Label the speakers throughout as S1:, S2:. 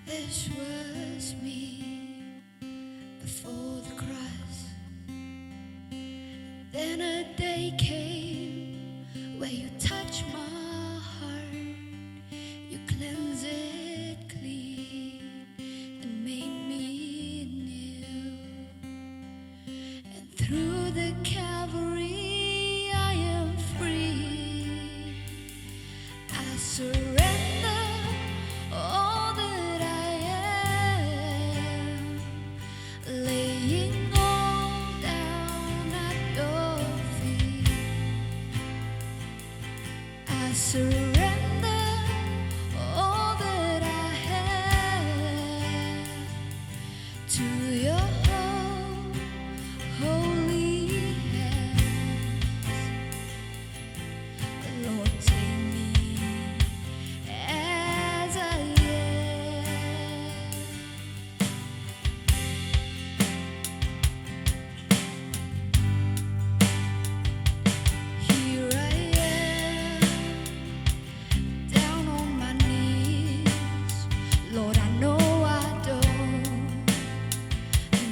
S1: This was me before the cross. Then a day came where you touched my heart. You cleansed it clean and made me new. And through the Calvary I am free. I surrender all that I am, laying all down at your feet. I surrender all that I have to your holy hands. Lord, take me as I am. Here I am, down on my knees. Lord, I know I don't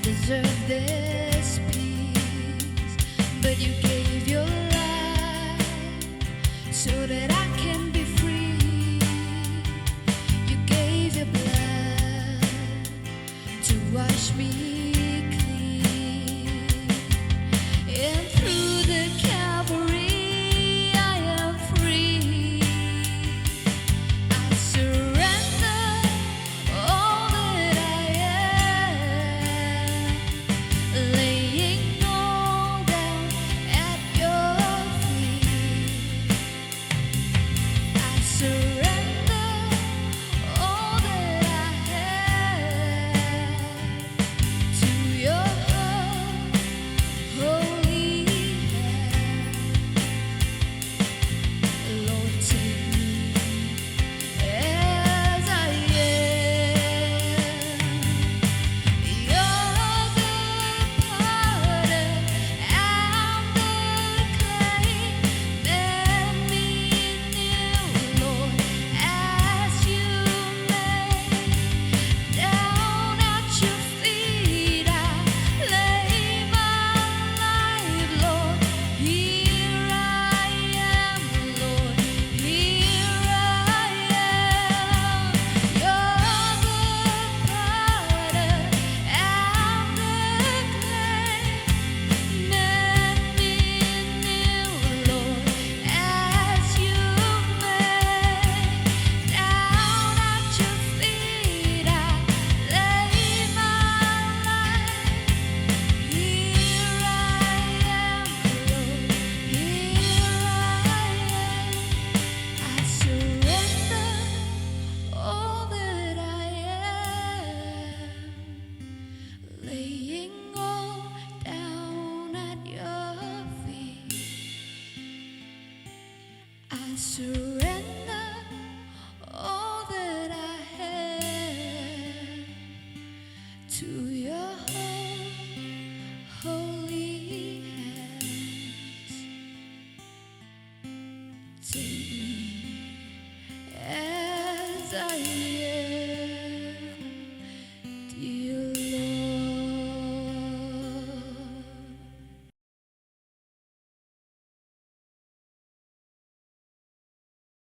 S1: deserve this peace, but you gave your life so that I can be free. You gave your blood to wash me clean. And through the Calvary I am free. I surrender all that I am, laying all down at your feet. I surrender all that I have to your holy hands. Lord, take me as I am. You're the potter, I'm the clay. Make me new, Lord, as you may. Down at your feet I lay my life, Lord. Here I am, Lord. Here I am. You're the potter, I'm the clay. Make me new, Lord, as you may. Down at your feet I lay my life. Here I am, Lord. Here I am. I surrender all that I am, laying all down at your feet. I surrender all that I have to your holy hands. Take me as I am.